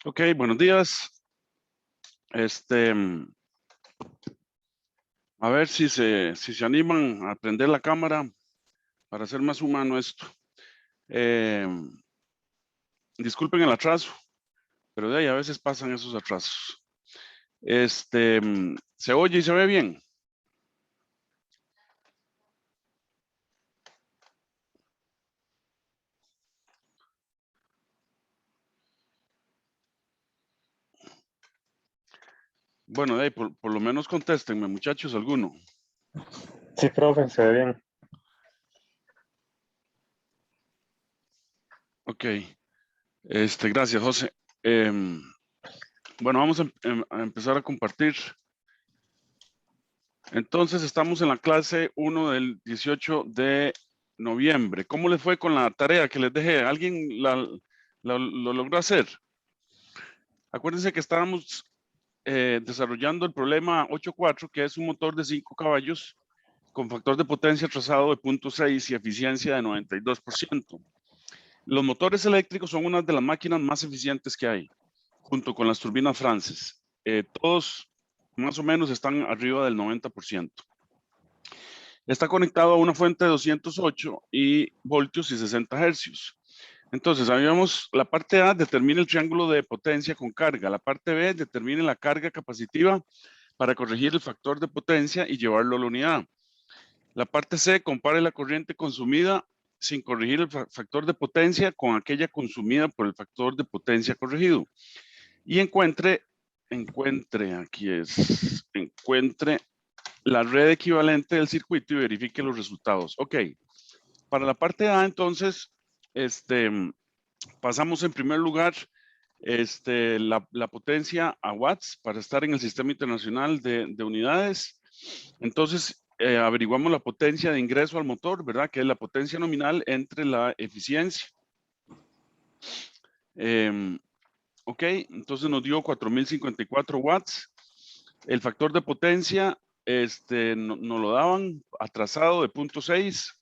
Ok, buenos días. A ver si se animan a prender la cámara para hacer más humano esto. Eh, Disculpen el atraso, pero de ahí a veces pasan esos atrasos. ¿Se oye y se ve bien? Bueno, de ahí por lo menos contéstenme, muchachos, alguno. Sí, profe, se ve bien. Ok, gracias, José. Bueno, vamos a empezar a compartir. Entonces, estamos en la clase 1 del 18 de noviembre. ¿Cómo les fue con la tarea que les dejé? ¿Alguien lo logró hacer? Acuérdense que estábamos desarrollando el problema 8.4, que es un motor de 5 caballos con factor de potencia trazado de 0.6 y eficiencia de 92%. Los motores eléctricos son una de las máquinas más eficientes que hay, junto con las turbinas Francis. Todos más o menos están arriba del 90%. Está conectado a una fuente de 208 voltios y 60 hercios. Entonces, sabíamos, la parte A determina el triángulo de potencia con carga. La parte B determina la carga capacitiva para corregir el factor de potencia y llevarlo a la unidad. La parte C compare la corriente consumida sin corregir el factor de potencia con aquella consumida por el factor de potencia corregido. Y encuentre la red equivalente del circuito y verifique los resultados. Ok, para la parte A, entonces, pasamos en primer lugar la potencia a watts para estar en el Sistema Internacional de Unidades. Entonces, averiguamos la potencia de ingreso al motor, ¿verdad? Que es la potencia nominal entre la eficiencia. Ok, entonces nos dio 4054 watts. El factor de potencia nos lo daban atrasado de 0.6.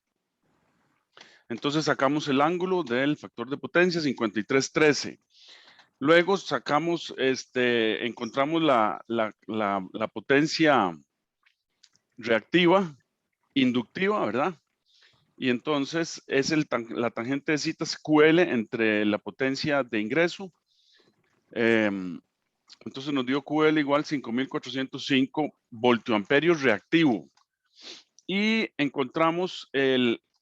Entonces sacamos el ángulo del factor de potencia 5313. Luego sacamos, encontramos la potencia reactiva, inductiva, ¿verdad? Y entonces es la tangente de citas QL entre la potencia de ingreso. Entonces nos dio QL igual 5405 voltioamperios reactivo. Y encontramos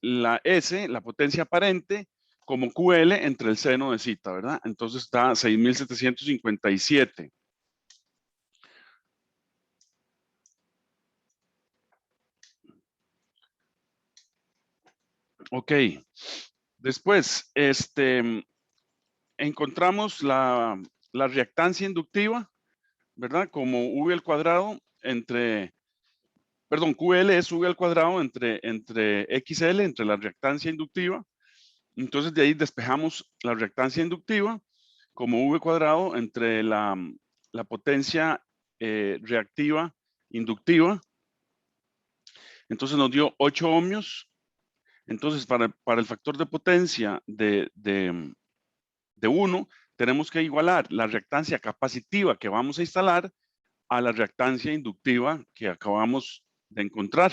la S, la potencia aparente, como QL entre el seno de cita, ¿verdad? Entonces está 6757. Ok. Después, encontramos la reactancia inductiva, ¿verdad? Como V al cuadrado QL es V al cuadrado entre XL, entre la reactancia inductiva. Entonces de ahí despejamos la reactancia inductiva como V cuadrado entre la potencia reactiva inductiva. Entonces nos dio 8 ohmios. Entonces para el factor de potencia de 1, tenemos que igualar la reactancia capacitiva que vamos a instalar a la reactancia inductiva que acabamos de encontrar.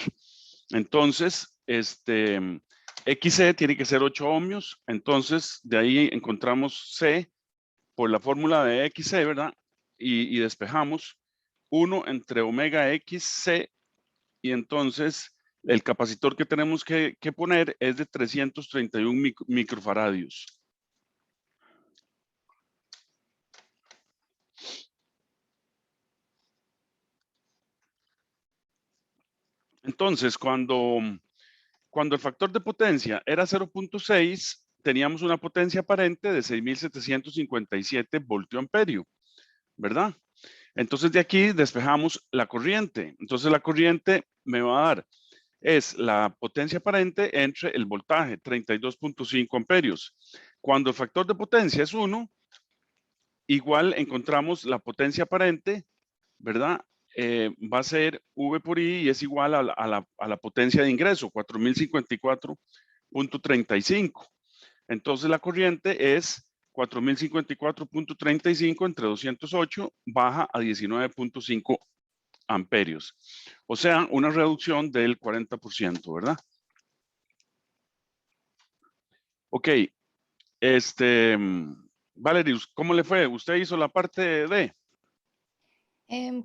Entonces, XC tiene que ser 8 ohmios. Entonces, de ahí encontramos C por la fórmula de XC, ¿verdad? Y despejamos 1 entre omega XC. Y entonces, el capacitor que tenemos que poner es de 331 microfaradios. Entonces, cuando el factor de potencia era 0.6, teníamos una potencia aparente de 6757 voltioamperio, ¿verdad? Entonces de aquí despejamos la corriente. Entonces la corriente me va a dar, es la potencia aparente entre el voltaje, 32.5 amperios. Cuando el factor de potencia es 1, igual encontramos la potencia aparente, ¿verdad? Va a ser V por I y es igual a la potencia de ingreso, 4054.35. Entonces la corriente es 4054.35 entre 208 baja a 19.5 amperios. O sea, una reducción del 40%, ¿verdad? Ok, Valerius, ¿cómo le fue? ¿Usted hizo la parte D?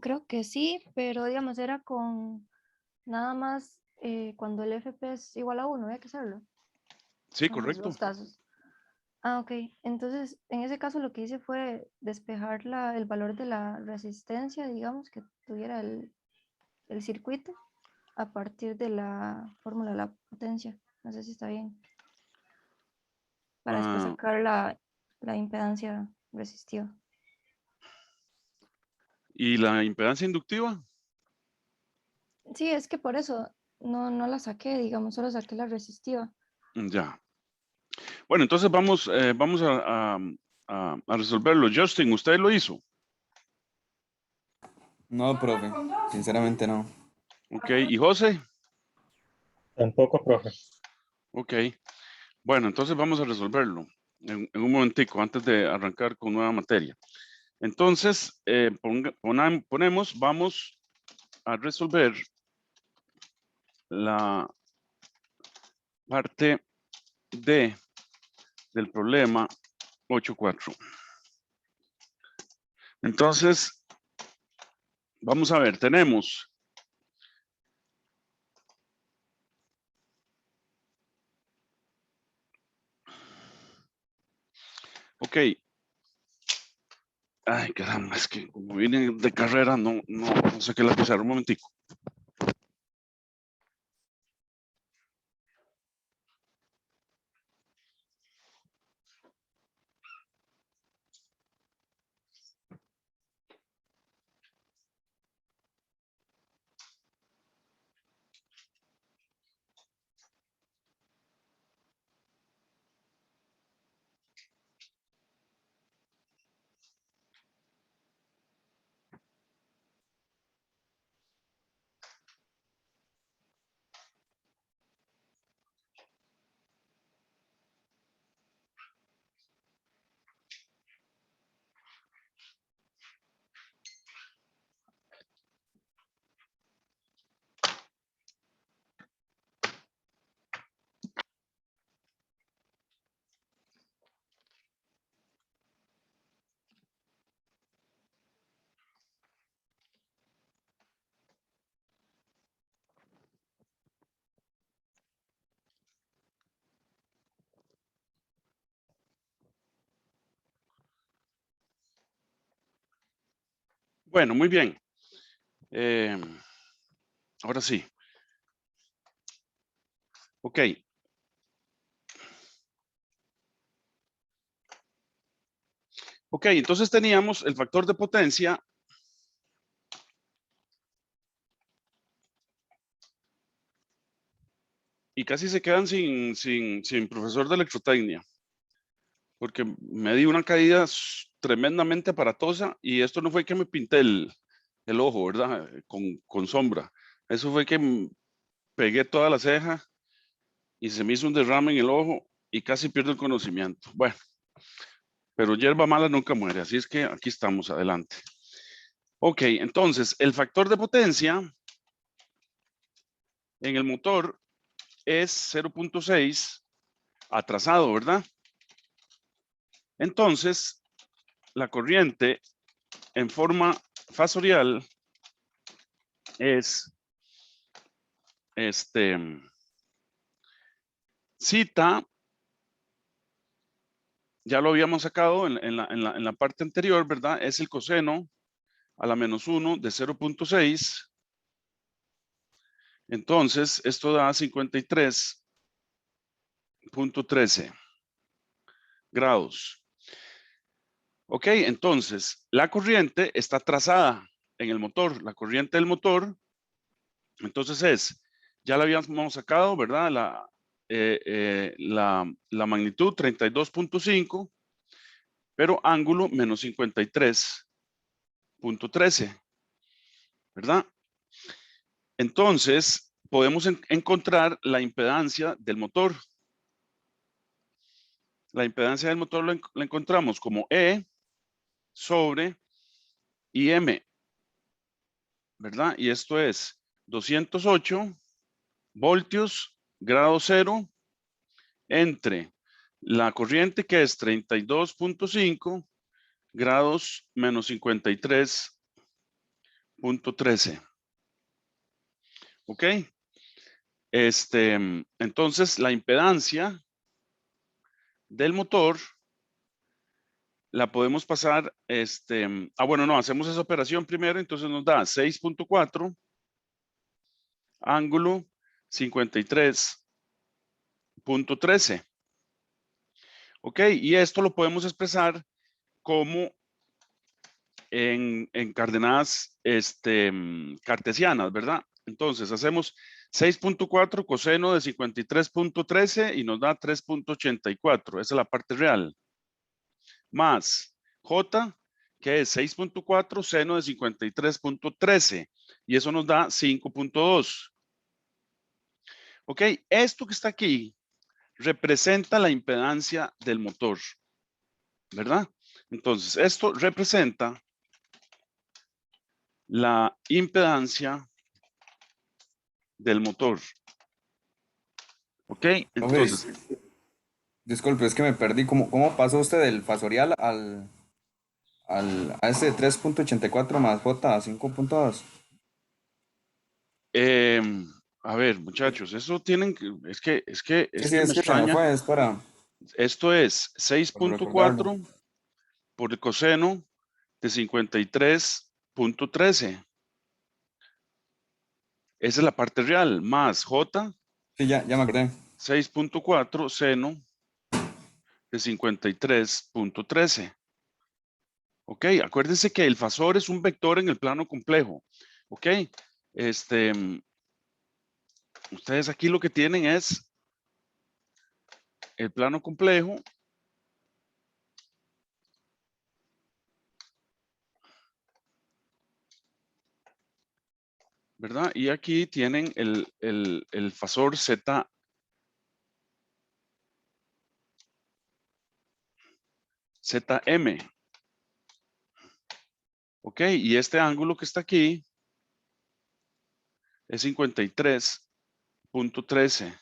Creo que sí, pero digamos, era con nada más cuando el FP es igual a 1, había que hacerlo. Sí, En los correcto. dos casos. Ah, ok. Entonces, en ese caso lo que hice fue despejar el valor de la resistencia, digamos, que tuviera el circuito a partir de la fórmula de la potencia. No sé si está bien. Para después Ah, sacar la impedancia resistiva. ¿y la impedancia inductiva? Sí, es que por eso no la saqué, digamos, solo saqué la resistiva. Ya. Bueno, entonces vamos a resolverlo. Justin, ¿usted lo hizo? No, profe, sinceramente no. Ok, ¿y José? Tampoco, profe. Ok. Bueno, entonces vamos a resolverlo en un momentico antes de arrancar con nueva materia. Entonces, vamos a resolver la parte D del problema 8.4. Entonces, vamos a ver, tenemos ok. Ay, caramba, es que como viene de carrera, no sé qué le pasar. Un momentico. Bueno, muy bien. Ahora sí. Ok. Ok, entonces teníamos el factor de potencia y casi se quedan sin profesor de electrotecnia, porque me di una caída tremendamente aparatosa y esto no fue que me pinté el ojo, ¿verdad? Con sombra. Eso fue que pegué toda la ceja y se me hizo un derrame en el ojo y casi pierdo el conocimiento. Bueno, pero hierba mala nunca muere, así es que aquí estamos, adelante. Ok, entonces el factor de potencia en el motor es 0.6 atrasado, ¿verdad? Entonces, la corriente en forma fasorial es cita, ya lo habíamos sacado en la parte anterior, ¿verdad? Es el coseno a la menos 1 de 0.6. Entonces, esto da 53.13 grados. Ok, entonces, la corriente está trazada en el motor. La corriente del motor, entonces ya la habíamos sacado, ¿verdad? La magnitud 32.5, pero ángulo menos 53.13, ¿verdad? Entonces, podemos encontrar la impedancia del motor. La impedancia del motor la encontramos como E sobre IM, ¿verdad? Y esto es 208 voltios, grado cero, entre la corriente que es 32.5 grados menos 53.13. ¿Ok? Entonces, la impedancia del motor la podemos pasar, bueno, no, hacemos esa operación primero, entonces nos da 6.4 ángulo 53.13. ¿Ok? Y esto lo podemos expresar como en coordenadas cartesianas, ¿verdad? Entonces hacemos 6.4 coseno de 53.13 y nos da 3.84. Esa es la parte real. Más J, que es 6.4 seno de 53.13. Y eso nos da 5.2. Ok, esto que está aquí representa la impedancia del motor, ¿verdad? Entonces, esto representa la impedancia del motor. ¿Ok? Entonces, Profe, disculpe, es que me perdí. ¿Cómo pasó usted del fasorial a ese 3.84 más J a 5.2? a ver, muchachos, eso tienen que, es que Sí, sí, me es que se me extraña. fue, es Esto es para recordarlo. 6.4 por el coseno de 53.13. Esa es la parte real, más J, Sí, ya me acordé. 6.4 seno de 53.13. Ok, acuérdense que el fasor es un vector en el plano complejo. Ok, ustedes aquí lo que tienen es el plano complejo. ¿Verdad? Y aquí tienen el fasor Z. ZM. Ok, y este ángulo que está aquí es 53.13.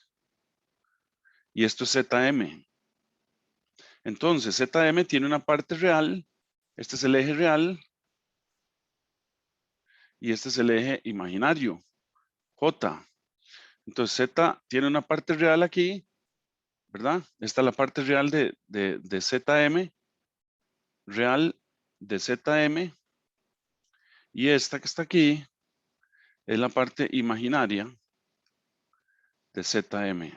Y esto es ZM. Entonces, ZM tiene una parte real. Este es el eje real. Y este es el eje imaginario, J. Entonces, Z tiene una parte real aquí, ¿verdad? Esta es la parte real de ZM. Real de ZM. Y esta que está aquí es la parte imaginaria de ZM.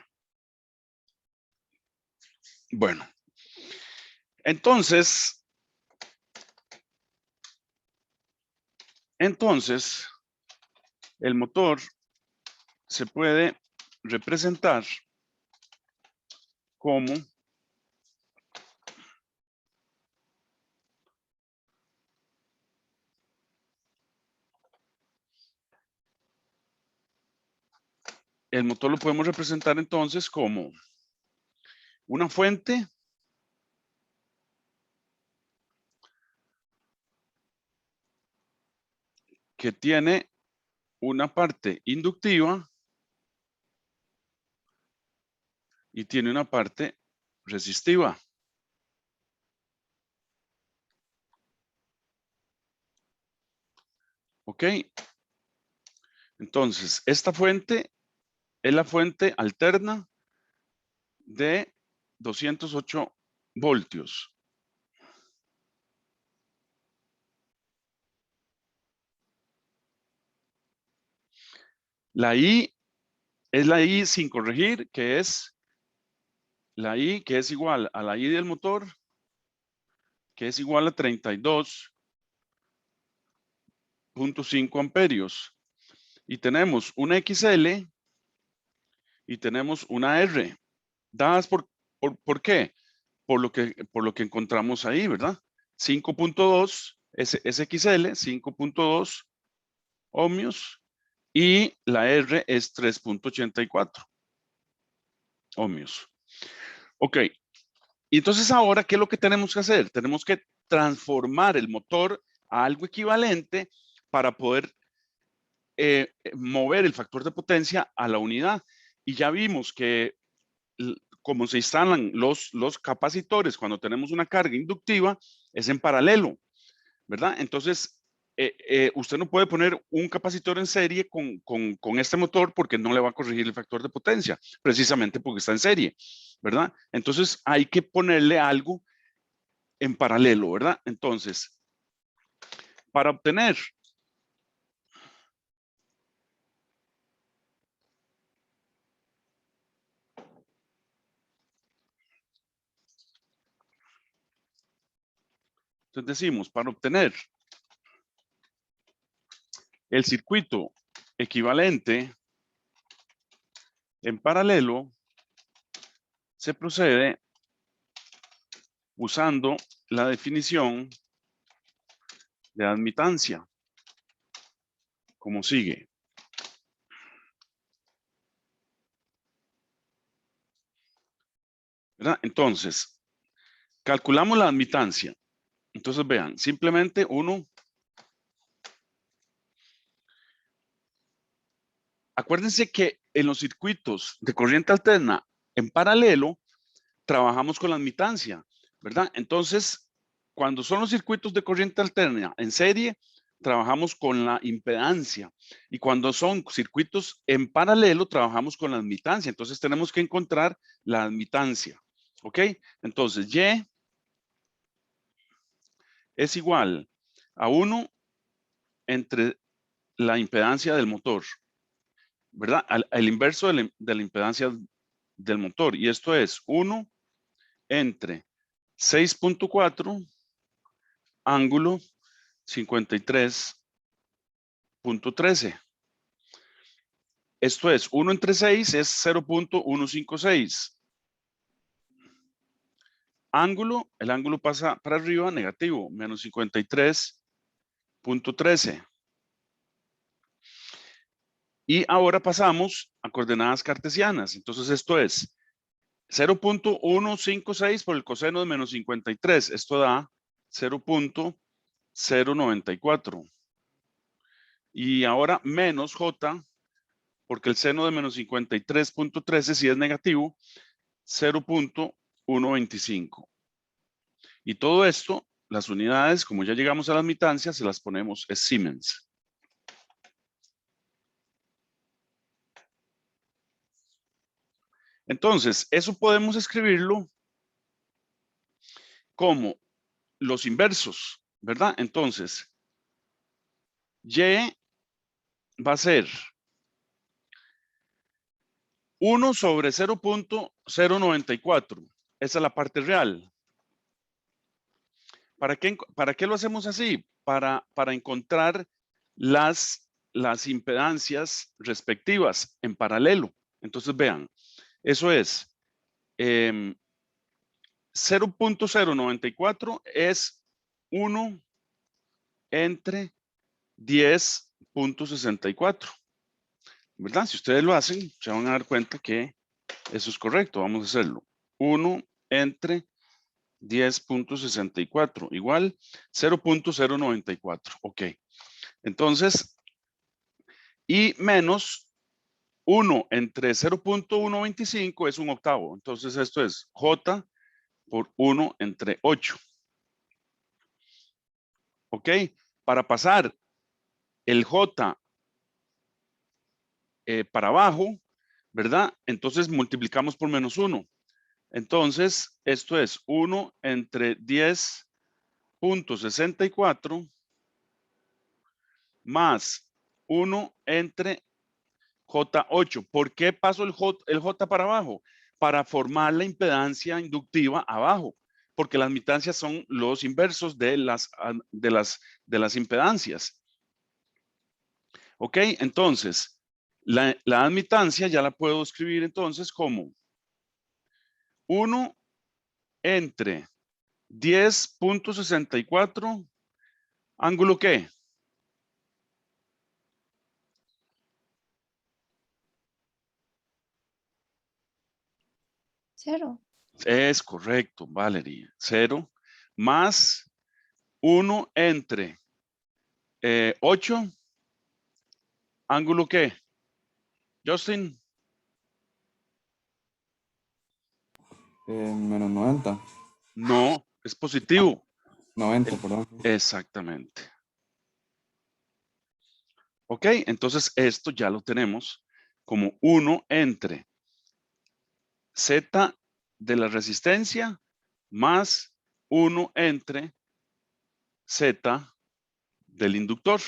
Bueno, entonces, el motor se puede representar como el motor lo podemos representar entonces como una fuente que tiene una parte inductiva y tiene una parte resistiva. ¿Ok? Entonces, esta fuente es la fuente alterna de 208 voltios. La I es la I sin corregir, que es la I que es igual a la I del motor, que es igual a 32.5 amperios. Y tenemos una XL y tenemos una R. Dadas ¿por qué? Por lo que encontramos ahí, ¿verdad? 5.2 SXL, 5.2 ohmios y la R es 3.84 ohmios. Ok, Y entonces ahora, ¿qué es lo que tenemos que hacer? Tenemos que transformar el motor a algo equivalente para poder mover el factor de potencia a la unidad. Y ya vimos que como se instalan los capacitores cuando tenemos una carga inductiva, es en paralelo, ¿verdad? Entonces, usted no puede poner un capacitor en serie con este motor porque no le va a corregir el factor de potencia, precisamente porque está en serie, ¿verdad? Entonces, hay que ponerle algo en paralelo, ¿verdad? Entonces, para obtener entonces decimos, para obtener el circuito equivalente en paralelo, se procede usando la definición de admitancia, como sigue. ¿Verdad? Entonces, calculamos la admitancia. Entonces, vean, simplemente uno. Acuérdense que en los circuitos de corriente alterna en paralelo, trabajamos con la admitancia, ¿verdad? Entonces, cuando son los circuitos de corriente alterna en serie, trabajamos con la impedancia. Y cuando son circuitos en paralelo, trabajamos con la admitancia. Entonces, tenemos que encontrar la admitancia. ¿Ok? Entonces, Y es igual a 1 entre la impedancia del motor, ¿verdad? El inverso de la impedancia del motor. Y esto es 1 entre 6.4 ángulo 53.13. Esto es 1 entre 6 es 0.156. Ángulo, el ángulo pasa para arriba, negativo, menos 53.13. Y ahora pasamos a coordenadas cartesianas. Entonces esto es 0.156 por el coseno de menos 53. Esto da 0.094. Y ahora menos J, porque el seno de menos 53.13 si es negativo, 0.125. Y todo esto, las unidades, como ya llegamos a la admitancia, se las ponemos es Siemens. Entonces, eso podemos escribirlo como los inversos, ¿verdad? Entonces, Y va a ser 1 sobre 0.094. Esa es la parte real. ¿Para qué lo hacemos así? Para encontrar las impedancias respectivas en paralelo. Entonces, vean, eso es 0.094 es 1 entre 10.64. ¿Verdad? Si ustedes lo hacen, se van a dar cuenta que eso es correcto. Vamos a hacerlo. 1 entre 10.64 igual 0.094. Ok. Entonces, y menos 1 entre 0.125 es un octavo. Entonces, esto es J por 1 entre 8. Ok. Para pasar el J para abajo, ¿verdad? Entonces multiplicamos por menos 1. Entonces, esto es 1 entre 10.64 más 1 entre J8. ¿Por qué paso el J para abajo? Para formar la impedancia inductiva abajo, porque las admitancias son los inversos de las impedancias. ¿Ok? Entonces, la admitancia ya la puedo escribir entonces como 1 entre 10.64, ¿ángulo qué? Cero. Es correcto, Valerie. 0 más 1 entre 8. ¿Ángulo qué? Justin. Menos 90. No, es positivo. 90, perdón. Exactamente. Ok, entonces esto ya lo tenemos como 1 entre Z de la resistencia más 1 entre Z del inductor.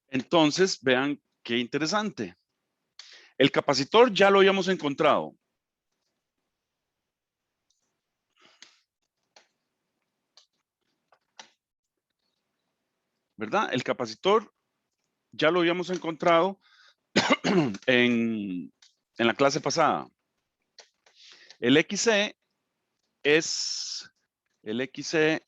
Entonces, vean qué interesante. El capacitor ya lo habíamos encontrado. ¿Verdad? El capacitor ya lo habíamos encontrado en la clase pasada. El XC es, el XC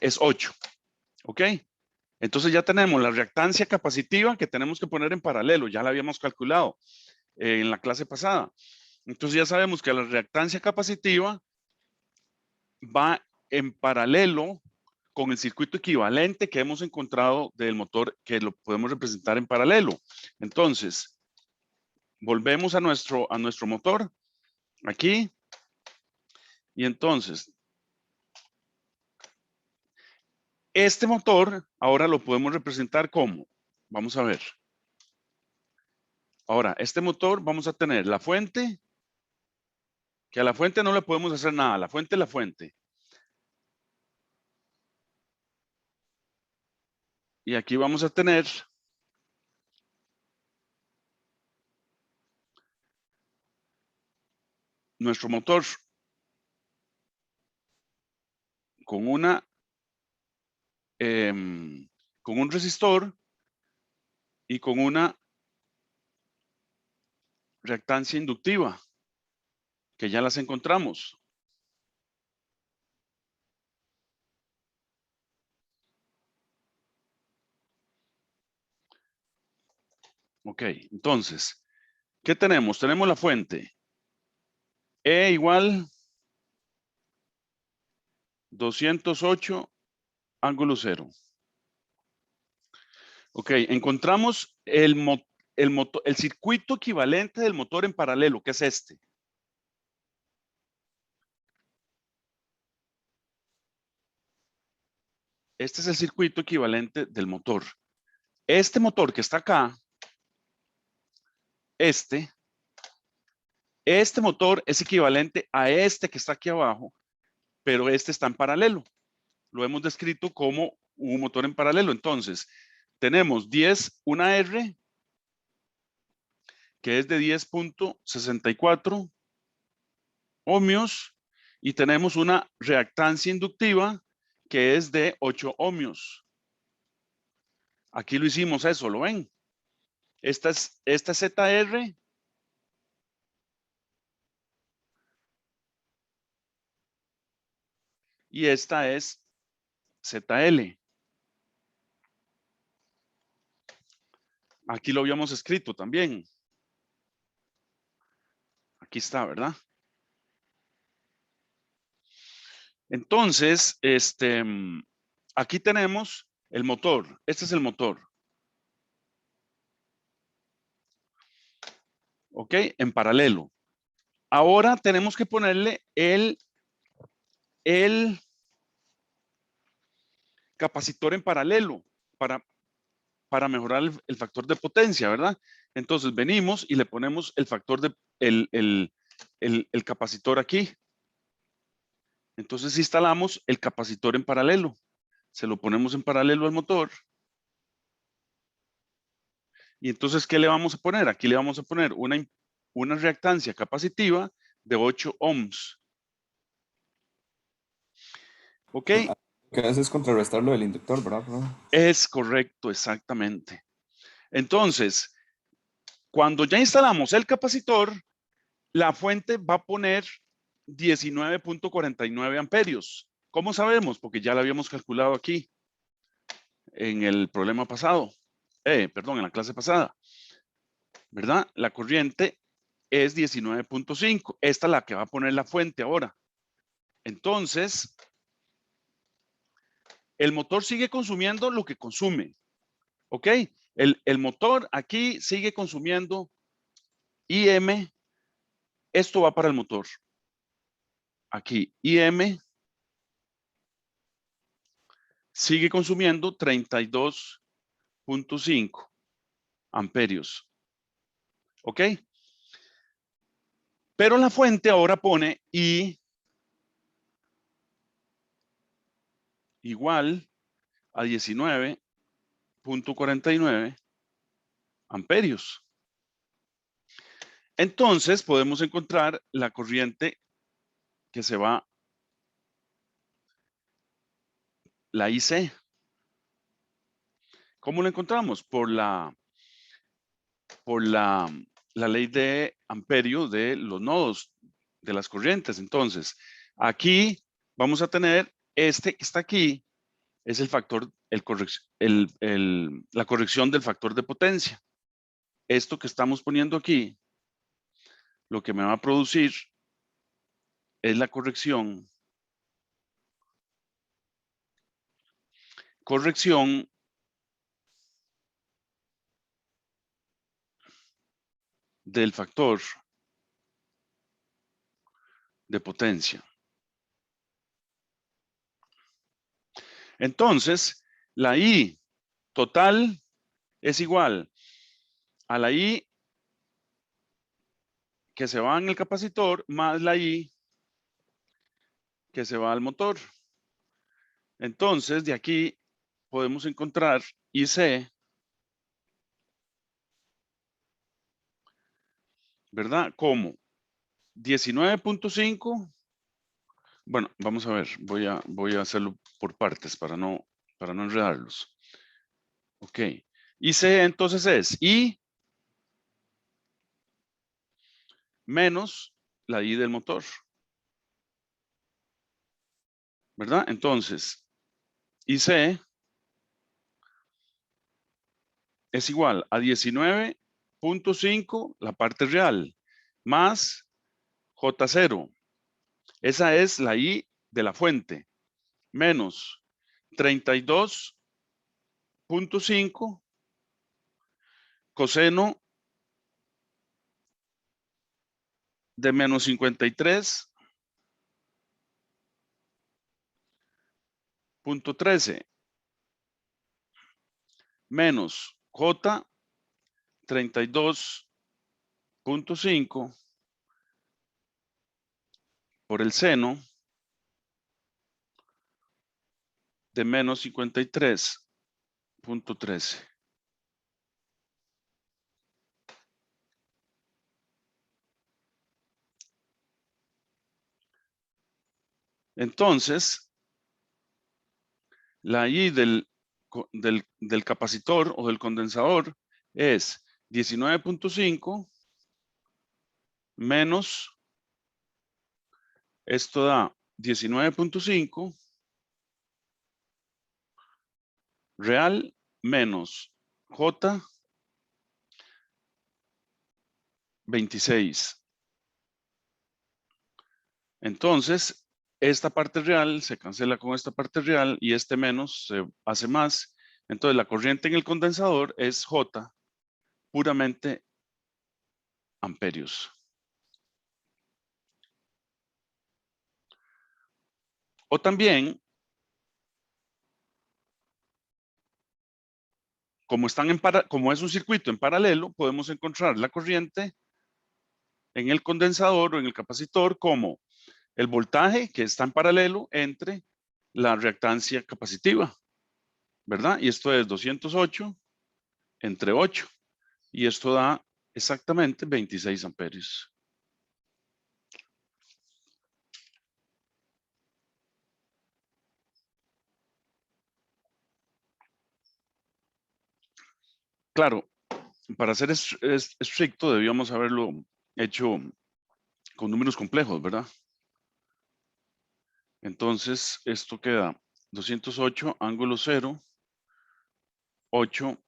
es 8. ¿Ok? Entonces ya tenemos la reactancia capacitiva que tenemos que poner en paralelo. Ya la habíamos calculado en la clase pasada. Entonces ya sabemos que la reactancia capacitiva va en paralelo con el circuito equivalente que hemos encontrado del motor, que lo podemos representar en paralelo. Entonces, volvemos a nuestro motor, aquí, y entonces, este motor ahora lo podemos representar como, vamos a ver. Ahora, este motor vamos a tener la fuente, que a la fuente no le podemos hacer nada, la fuente es la fuente. Y aquí vamos a tener nuestro motor con con un resistor y con una reactancia inductiva, que ya las encontramos. Ok, entonces, ¿qué tenemos? Tenemos la fuente. E igual 208 ángulo 0. Ok, encontramos el circuito equivalente del motor en paralelo, que es este. Este es el circuito equivalente del motor. Este motor que está acá, este motor es equivalente a este que está aquí abajo, pero este está en paralelo. Lo hemos descrito como un motor en paralelo. Entonces, tenemos una R que es de 10.64 ohmios y tenemos una reactancia inductiva que es de 8 ohmios. Aquí lo hicimos eso, ¿lo ven? Esta es ZR y esta es ZL. Aquí lo habíamos escrito también. Aquí está, ¿verdad? Entonces, aquí tenemos el motor. Este es el motor. ¿Ok? En paralelo. Ahora tenemos que ponerle el capacitor en paralelo para mejorar el factor de potencia, ¿verdad? Entonces venimos y le ponemos el factor de el capacitor aquí. Entonces instalamos el capacitor en paralelo. Se lo ponemos en paralelo al motor. Y entonces, ¿qué le vamos a poner? Aquí le vamos a poner una reactancia capacitiva de 8 ohms. ¿Ok? Lo que hace es contrarrestar lo del inductor, ¿verdad? Es correcto, exactamente. Entonces, cuando ya instalamos el capacitor, la fuente va a poner 19.49 amperios. ¿Cómo sabemos? Porque ya lo habíamos calculado aquí en el problema pasado. Perdón, en la clase pasada. ¿Verdad? La corriente es 19.5. Esta es la que va a poner la fuente ahora. Entonces, el motor sigue consumiendo lo que consume. ¿Ok? El motor aquí sigue consumiendo IM. Esto va para el motor. Aquí, IM sigue consumiendo 32.5 amperios. ¿Ok? Pero la fuente ahora pone I igual a 19.49 amperios. Entonces podemos encontrar la corriente que se va, la IC. ¿Cómo la encontramos? Por la ley de amperio de los nodos de las corrientes. Entonces, aquí vamos a tener este que está aquí, es el factor, la corrección del factor de potencia. Esto que estamos poniendo aquí, lo que me va a producir es la corrección del factor de potencia. Entonces, la I total es igual a la I que se va en el capacitor más la I que se va al motor. Entonces, de aquí podemos encontrar IC, ¿verdad? Como 19.5. Bueno, vamos a ver, voy a hacerlo por partes para no enredarlos. Ok. IC entonces es I menos la I del motor. ¿Verdad? Entonces, IC es igual a 19.5, la parte real, más J0. Esa es la I de la fuente, menos 32.5 coseno de menos 53.13 menos J 32.5 por el seno de menos 53.13. Entonces, la I del capacitor o del condensador es 19.5 menos, esto da 19.5 real menos J 26. Entonces, esta parte real se cancela con esta parte real y este menos se hace más. Entonces, la corriente en el condensador es J puramente amperios. O también, como es un circuito en paralelo, podemos encontrar la corriente en el condensador o en el capacitor como el voltaje que está en paralelo entre la reactancia capacitiva, ¿verdad? Y esto es 208 entre 8 y esto da exactamente 26 amperios. Claro, para ser estricto debíamos haberlo hecho con números complejos, ¿verdad? Entonces, esto queda 208, ángulo 0, 8,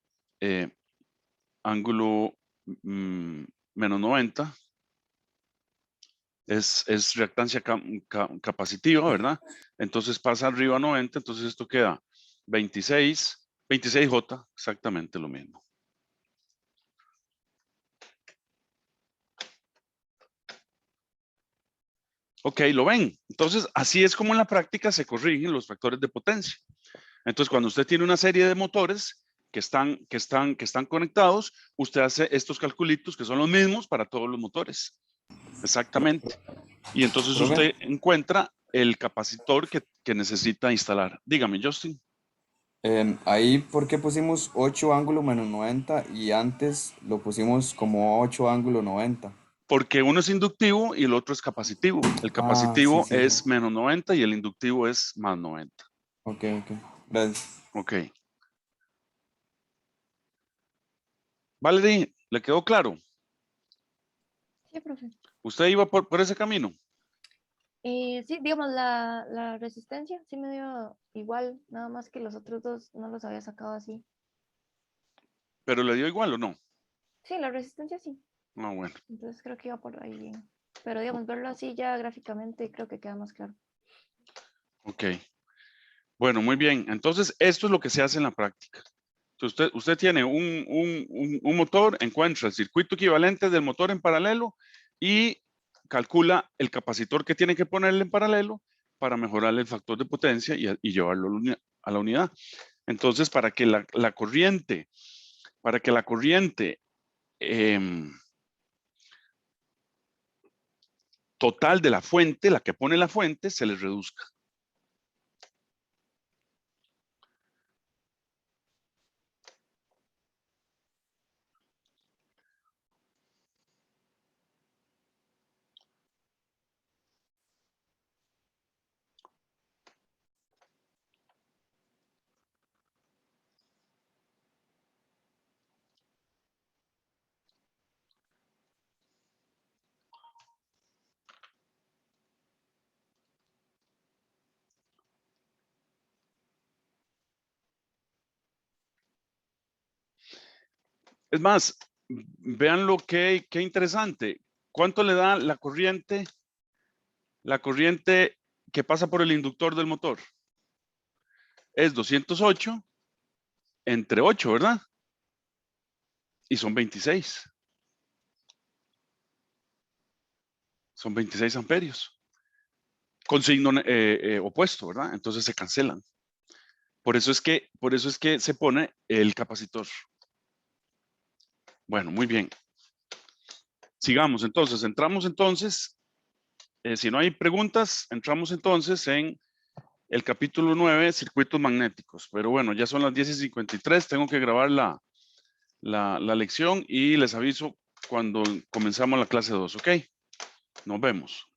ángulo menos 90. Es reactancia capacitiva, ¿verdad? Entonces pasa arriba a 90, entonces esto queda 26, 26J, exactamente lo mismo. Ok, ¿lo ven? Entonces, así es como en la práctica se corrigen los factores de potencia. Entonces, cuando usted tiene una serie de motores que están conectados, usted hace estos calculitos que son los mismos para todos los motores. Exactamente. Y entonces Profe. usted encuentra el capacitor que necesita instalar. Dígame, Justin. Ahí, ¿por qué pusimos 8 ángulo menos 90 y antes lo pusimos como 8 ángulo 90? Porque uno es inductivo y el otro es capacitivo. El Ah, sí, capacitivo sí. es menos 90 y el inductivo es más 90. Ok, ok. Gracias. Ok. Valerie, ¿le quedó claro? Sí, profe. ¿Usted iba por ese camino? Sí, digamos, la resistencia sí me dio igual, nada más que los otros dos no los había sacado así. ¿Pero le dio igual o no? Sí, la resistencia sí. Ah, bueno. Entonces creo que iba por ahí bien. Pero digamos, verlo así ya gráficamente creo que queda más claro. Ok. Bueno, muy bien. Entonces, esto es lo que se hace en la práctica. Entonces, usted tiene un motor, encuentra el circuito equivalente del motor en paralelo y calcula el capacitor que tiene que ponerle en paralelo para mejorar el factor de potencia y llevarlo a la unidad. Entonces, para que la corriente total de la fuente, la que pone la fuente, se les reduzca. Es más, vean lo que qué interesante. ¿Cuánto le da la corriente que pasa por el inductor del motor? Es 208 entre 8, ¿verdad? Y son 26. Son 26 amperios. Con signo opuesto, ¿verdad? Entonces se cancelan. Por eso es que se pone el capacitor. Bueno, muy bien. Sigamos entonces. Entramos entonces. Si no hay preguntas, entramos entonces en el capítulo 9, circuitos magnéticos. Pero bueno, ya son las 10:53. Tengo que grabar la lección y les aviso cuando comenzamos la clase 2, ¿ok? Nos vemos.